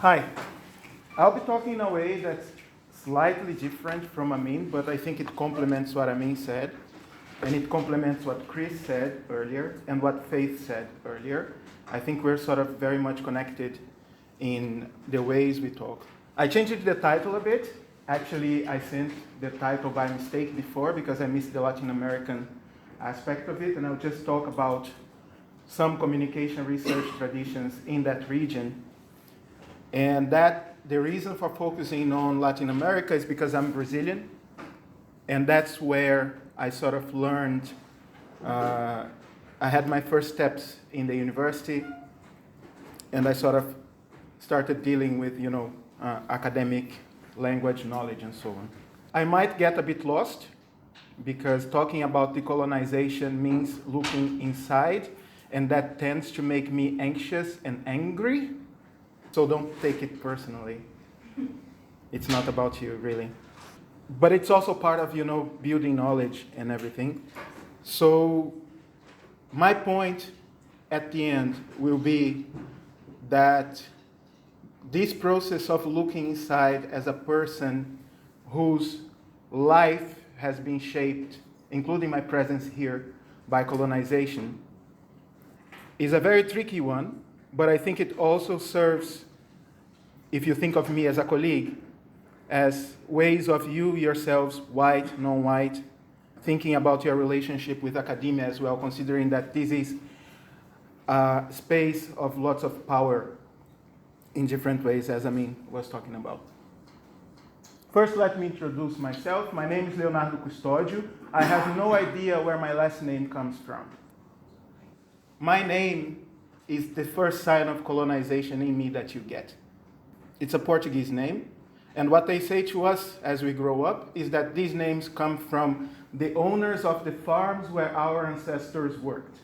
Hi, I'll be talking in a way that's slightly different from Amin, but I think it complements what Amin said, and it complements what Chris said earlier and what Faith said earlier. I think we're sort of very much connected in the ways we talk. I changed the title a bit. Actually, I sent the title by mistake before because I missed the Latin American aspect of it, and I'll just talk about some communication research traditions in that region. And that the reason for focusing on Latin America is because I'm Brazilian, and that's where I sort of learned. I had my first steps in the university, and I sort of started dealing with, academic language knowledge and so on. I might get a bit lost because talking about decolonization means looking inside, and that tends to make me anxious and angry. So don't take it personally. It's not about you, really. But it's also part of, building knowledge and everything. So my point at the end will be that this process of looking inside as a person whose life has been shaped, including my presence here, by colonization, is a very tricky one. But I think it also serves, if you think of me as a colleague, as ways of you yourselves, white, non-white, thinking about your relationship with academia as well, considering that this is a space of lots of power in different ways, as Amin was talking about. First, let me introduce myself. My name is Leonardo Custódio. I have no idea where my last name comes from. My name is the first sign of colonization in me that you get. It's a Portuguese name, and what they say to us as we grow up is that these names come from the owners of the farms where our ancestors worked.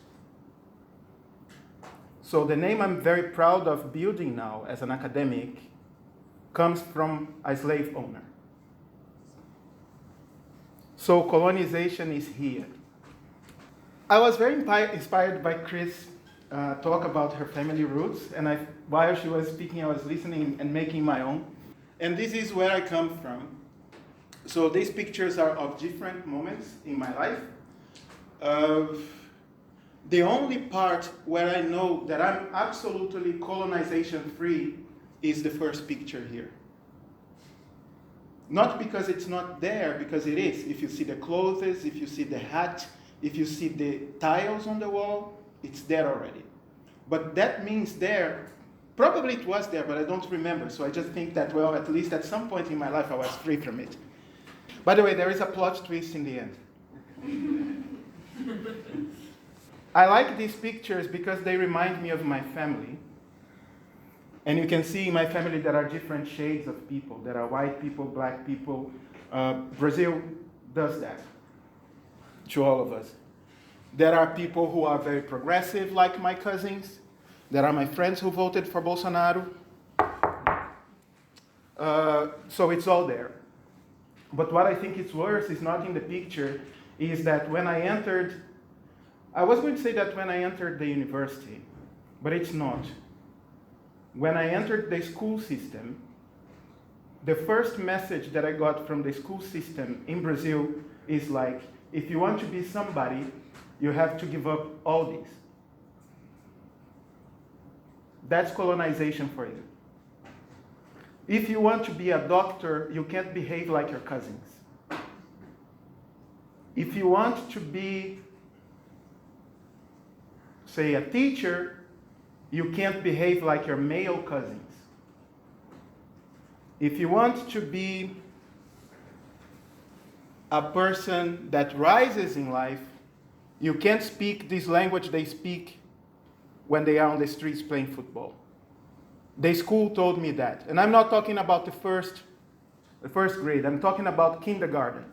So the name I'm very proud of building now as an academic comes from a slave owner. So colonization is here. I was very inspired by Chris' talk about her family roots, and while she was speaking, I was listening and making my own. And this is where I come from. So these pictures are of different moments in my life. The only part where I know that I'm absolutely colonization-free is the first picture here. Not because it's not there, because it is. If you see the clothes, if you see the hat, if you see the tiles on the wall, it's there already. But that means there, probably it was there, but I don't remember. So I just think that, well, at least at some point in my life, I was free from it. By the way, there is a plot twist in the end. I like these pictures because they remind me of my family. And you can see in my family there are different shades of people. There are white people, black people. Brazil does that to all of us. There are people who are very progressive, like my cousins. There are my friends who voted for Bolsonaro. So it's all there. But what I think is worse is not in the picture, is that when I entered, I was going to say that when I entered the university, but it's not. When I entered the school system, the first message that I got from the school system in Brazil is like, if you want to be somebody, you have to give up all these. That's colonization for you. If you want to be a doctor, you can't behave like your cousins. If you want to be, say, a teacher, you can't behave like your male cousins. If you want to be a person that rises in life, you can't speak this language they speak when they are on the streets playing football. The school told me that. And I'm not talking about the first grade. I'm talking about kindergarten.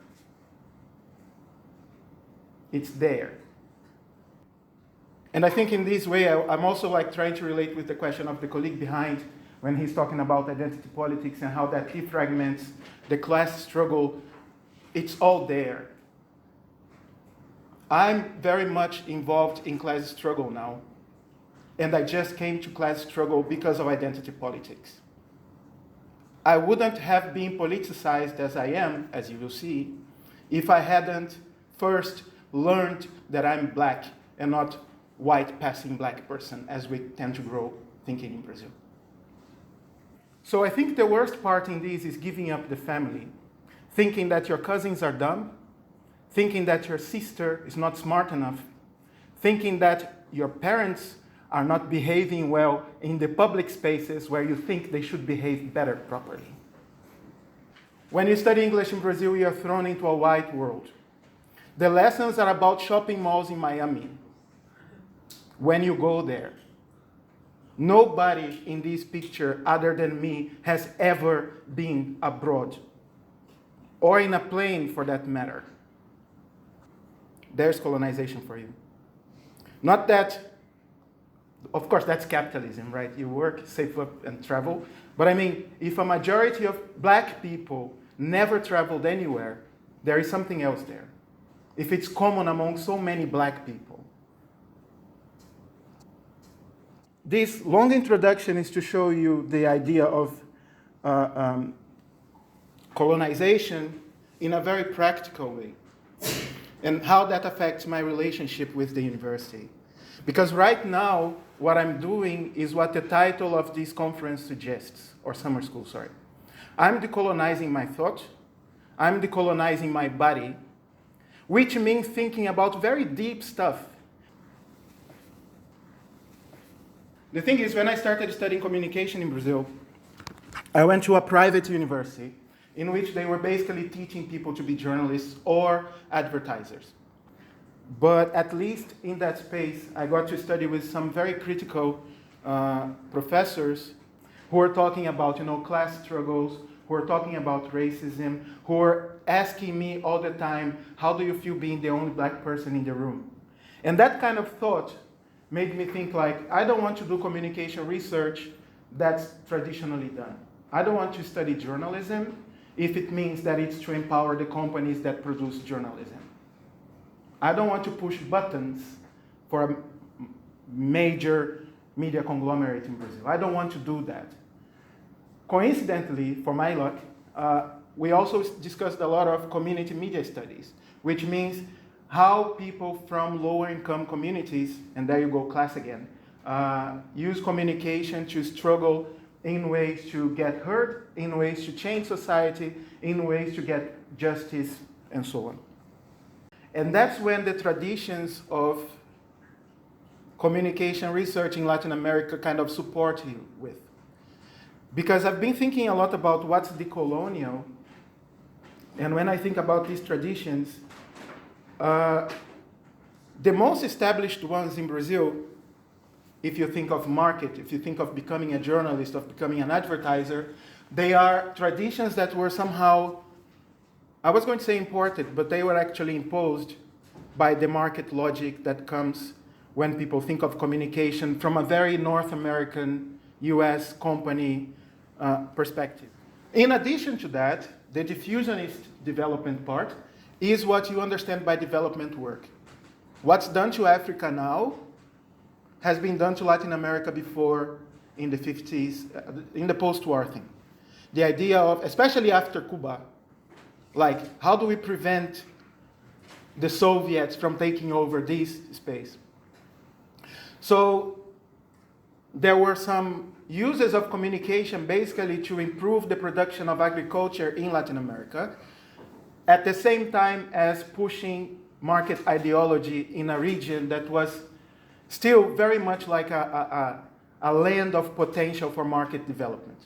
It's there. And I think in this way, I'm also trying to relate with the question of the colleague behind when he's talking about identity politics and how that defragments the class struggle. It's all there. I'm very much involved in class struggle now. And I just came to class struggle because of identity politics. I wouldn't have been politicized as I am, as you will see, if I hadn't first learned that I'm black and not white passing black person, as we tend to grow thinking in Brazil. So I think the worst part in this is giving up the family, thinking that your cousins are dumb, thinking that your sister is not smart enough, thinking that your parents are not behaving well in the public spaces where you think they should behave better properly. When you study English in Brazil, you are thrown into a white world. The lessons are about shopping malls in Miami. When you go there, nobody in this picture other than me has ever been abroad, or in a plane for that matter. There's colonization for you. Not that, of course, that's capitalism, right? You work, save up, and travel. But I mean, if a majority of black people never traveled anywhere, there is something else there. If it's common among so many black people. This long introduction is to show you the idea of colonization in a very practical way, and how that affects my relationship with the university. Because right now, what I'm doing is what the title of this conference suggests, or summer school, sorry. I'm decolonizing my thought, I'm decolonizing my body, which means thinking about very deep stuff. The thing is, when I started studying communication in Brazil, I went to a private university in which they were basically teaching people to be journalists or advertisers. But at least in that space, I got to study with some very critical professors who were talking about, class struggles, who were talking about racism, who were asking me all the time, how do you feel being the only black person in the room? And that kind of thought made me think like, I don't want to do communication research that's traditionally done. I don't want to study journalism if it means that it's to empower the companies that produce journalism. I don't want to push buttons for a major media conglomerate in Brazil. I don't want to do that. Coincidentally, for my luck, we also discussed a lot of community media studies, which means how people from lower income communities, and there you go, class again, use communication to struggle in ways to get heard, in ways to change society, in ways to get justice, and so on. And that's when the traditions of communication research in Latin America kind of support you with. Because I've been thinking a lot about what's decolonial, and when I think about these traditions, the most established ones in Brazil, if you think of market, if you think of becoming a journalist, of becoming an advertiser, they are traditions that were somehow, I was going to say imported, but they were actually imposed by the market logic that comes when people think of communication from a very North American, US company perspective. In addition to that, the diffusionist development part is what you understand by development work. What's done to Africa now has been done to Latin America before in the 50s, in the post-war thing. The idea of, especially after Cuba, like, how do we prevent the Soviets from taking over this space? So there were some uses of communication basically to improve the production of agriculture in Latin America, at the same time as pushing market ideology in a region that was still very much like a land of potential for market development.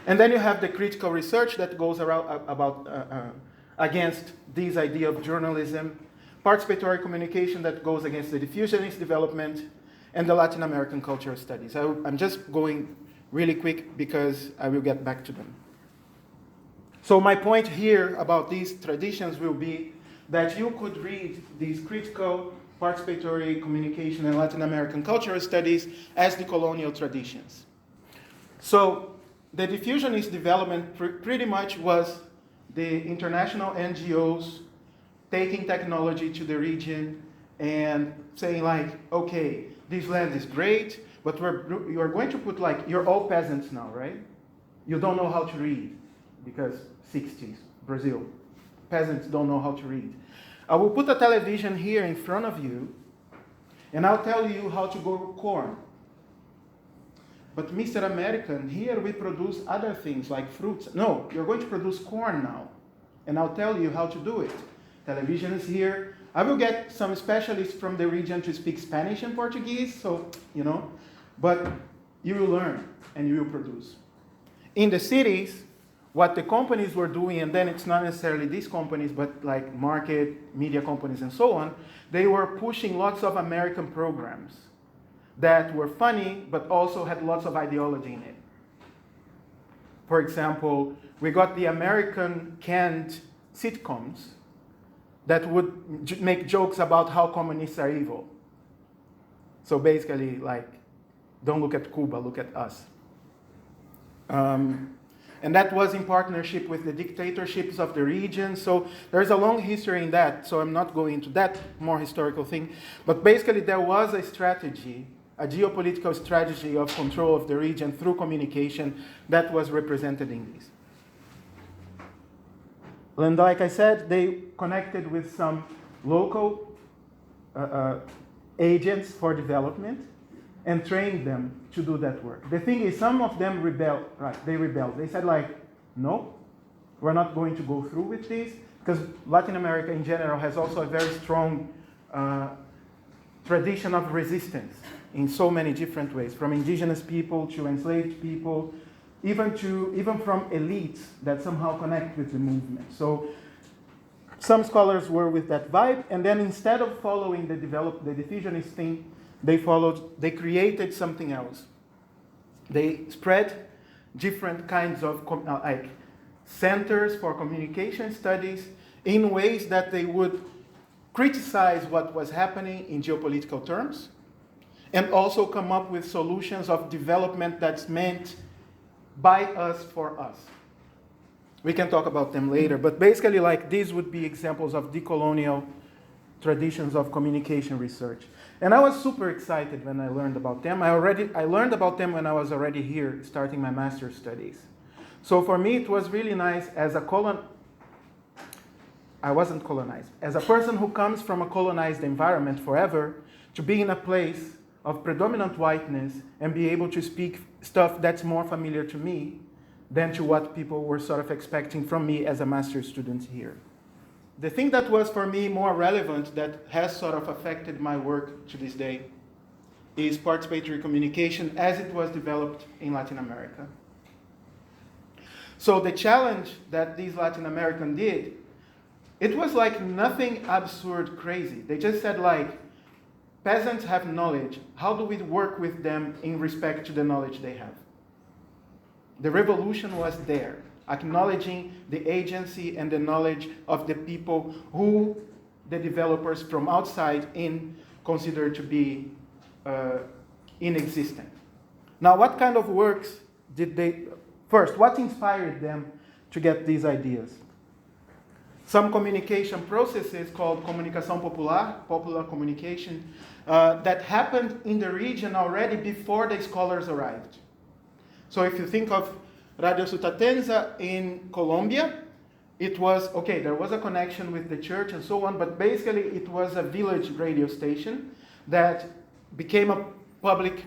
And then you have the critical research that goes around against this idea of journalism, participatory communication that goes against the diffusionist development, and the Latin American cultural studies. I'm just going really quick because I will get back to them. So my point here about these traditions will be that you could read these critical participatory communication and Latin American cultural studies as decolonial traditions. So the diffusionist development pretty much was the international NGOs taking technology to the region and saying like, okay, this land is great, but you're going to put like, you're all peasants now, right? You don't know how to read because 60s, Brazil. Peasants don't know how to read. I will put a television here in front of you and I'll tell you how to grow corn. But Mr. American, here we produce other things like fruits. No, you're going to produce corn now. And I'll tell you how to do it. Television is here. I will get some specialists from the region to speak Spanish and Portuguese, so, but you will learn and you will produce. In the cities, what the companies were doing, and then it's not necessarily these companies, but like market, media companies and so on, they were pushing lots of American programs that were funny, but also had lots of ideology in it. For example, we got the American canned sitcoms that would make jokes about how communists are evil. So basically, like, don't look at Cuba, look at us. And that was in partnership with the dictatorships of the region. So there's a long history in that, so I'm not going into that more historical thing. But basically, there was a strategy, a geopolitical strategy of control of the region through communication that was represented in these. And like I said, they connected with some local agents for development and trained them to do that work. The thing is, some of them rebelled, right? They rebelled. They said like, no, we're not going to go through with this, because Latin America in general has also a very strong tradition of resistance in so many different ways, from indigenous people to enslaved people, even from elites that somehow connect with the movement. So some scholars were with that vibe, and then instead of following the diffusionist thing, they created something else. They spread different kinds of like centers for communication studies in ways that they would criticize what was happening in geopolitical terms, and also come up with solutions of development that's meant by us for us. We can talk about them later, but basically like these would be examples of decolonial traditions of communication research. And I was super excited when I learned about them. I learned about them when I was already here starting my master's studies. So for me it was really nice as I wasn't colonized. As a person who comes from a colonized environment forever, to be in a place of predominant whiteness and be able to speak stuff that's more familiar to me than to what people were sort of expecting from me as a master's student here. The thing that was for me more relevant, that has sort of affected my work to this day, is participatory communication as it was developed in Latin America. So the challenge that these Latin Americans did, it was like nothing absurd, crazy. They just said like, peasants have knowledge. How do we work with them in respect to the knowledge they have? The revolution was there, acknowledging the agency and the knowledge of the people who the developers from outside in consider to be inexistent. Now, what kind of works did they, first, what inspired them to get these ideas? Some communication processes called comunicação popular, popular communication, that happened in the region already before the scholars arrived. So if you think of Radio Sutatenza in Colombia, it was, okay, there was a connection with the church and so on, but basically it was a village radio station that became a public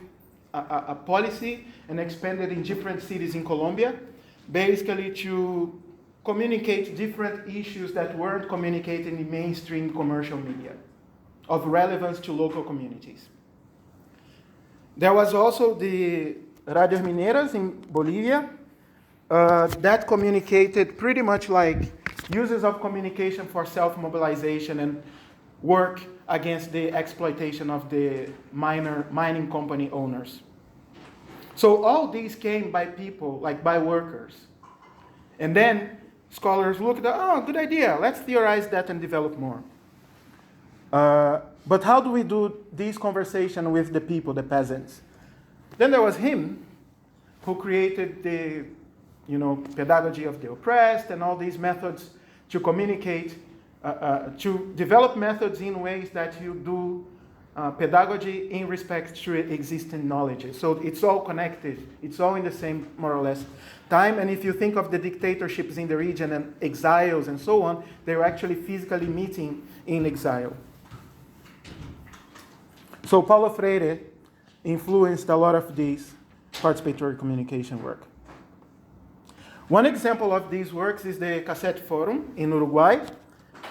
a policy and expanded in different cities in Colombia, basically to communicate different issues that weren't communicated in mainstream commercial media of relevance to local communities. There was also the Radios Mineiras in Bolivia that communicated pretty much like uses of communication for self-mobilization and work against the exploitation of the mining company owners. So all these came by people, like by workers. And then scholars looked at, oh, good idea, let's theorize that and develop more. But how do we do this conversation with the people, the peasants? Then there was him who created the pedagogy of the oppressed and all these methods to communicate, to develop methods in ways that you do pedagogy in respect to existing knowledge. So it's all connected. It's all in the same, more or less, time. And if you think of the dictatorships in the region and exiles and so on, they were actually physically meeting in exile. So Paulo Freire influenced a lot of these participatory communication work. One example of these works is the Cassette Forum in Uruguay.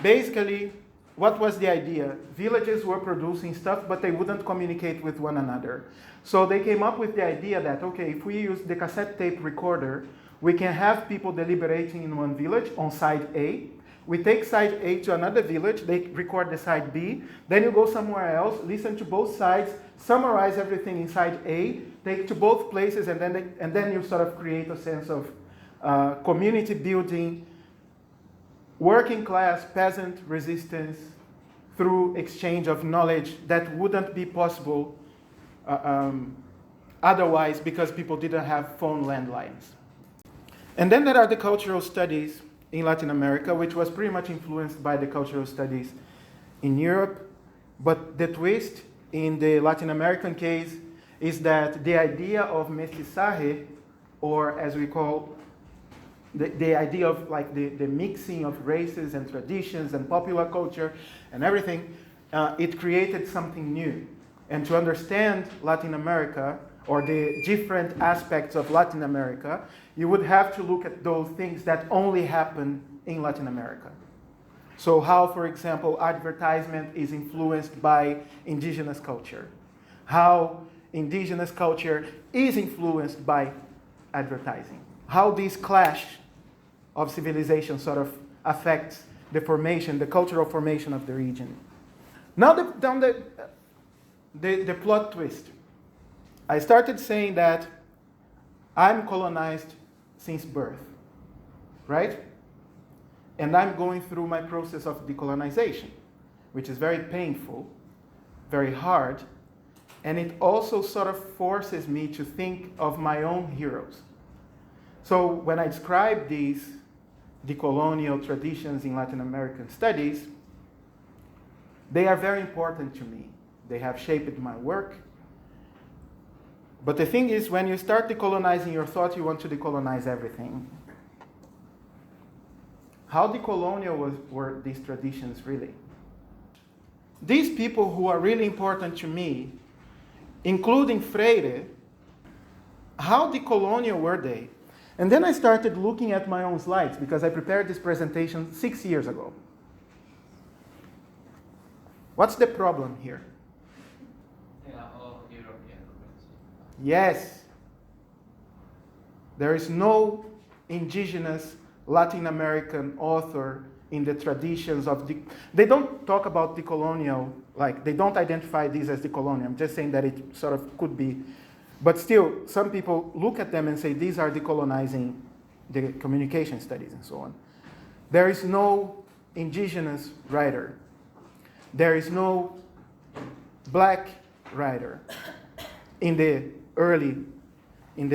Basically, what was the idea? Villages were producing stuff, but they wouldn't communicate with one another. So they came up with the idea that, okay, if we use the cassette tape recorder, we can have people deliberating in one village on side A. We take side A to another village, they record the side B, then you go somewhere else, listen to both sides, summarize everything in side A, take to both places, and then you sort of create a sense of community building, working class, peasant resistance through exchange of knowledge that wouldn't be possible otherwise because people didn't have phone landlines. And then there are the cultural studies in Latin America, which was pretty much influenced by the cultural studies in Europe. But the twist in the Latin American case is that the idea of mestizaje, or as we call the idea of like the mixing of races and traditions and popular culture and everything, it created something new. And to understand Latin America, or the different aspects of Latin America, you would have to look at those things that only happen in Latin America. So how, for example, advertisement is influenced by indigenous culture. How indigenous culture is influenced by advertising. How this clash of civilization sort of affects the formation, the cultural formation of the region. Now the plot twist. I started saying that I'm colonized since birth, right? And I'm going through my process of decolonization, which is very painful, very hard, and it also sort of forces me to think of my own heroes. So when I describe these decolonial traditions in Latin American studies, they are very important to me. They have shaped my work. But the thing is, when you start decolonizing your thought, you want to decolonize everything. How decolonial were these traditions really? These people who are really important to me, including Freire, how decolonial were they? And then I started looking at my own slides because I prepared this presentation 6 years ago. What's the problem here? Yes. There is no indigenous Latin American author in the traditions of they don't talk about decolonial, like they don't identify these as decolonial. I'm just saying that it sort of could be. But still, some people look at them and say these are decolonizing the communication studies and so on. There is no indigenous writer. There is no black writer in the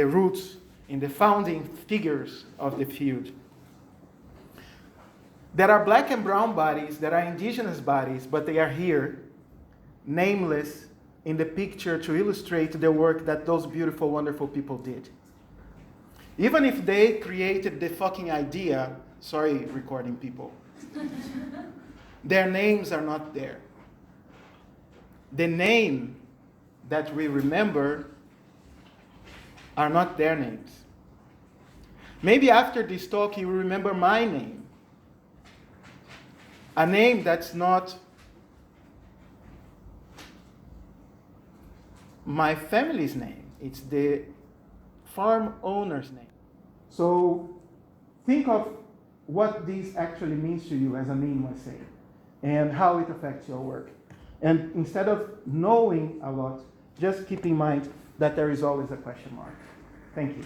roots, in the founding figures of the field. There are black and brown bodies, there are indigenous bodies, but they are here, nameless, in the picture to illustrate the work that those beautiful, wonderful people did. Even if they created the fucking idea, sorry, recording people, their names are not there. The name that we remember are not their names. Maybe after this talk you will remember my name. A name that's not my family's name. It's the farm owner's name. So think of what this actually means to you as Amin was saying, and how it affects your work. And instead of knowing a lot, just keep in mind that there is always a question mark. Thank you.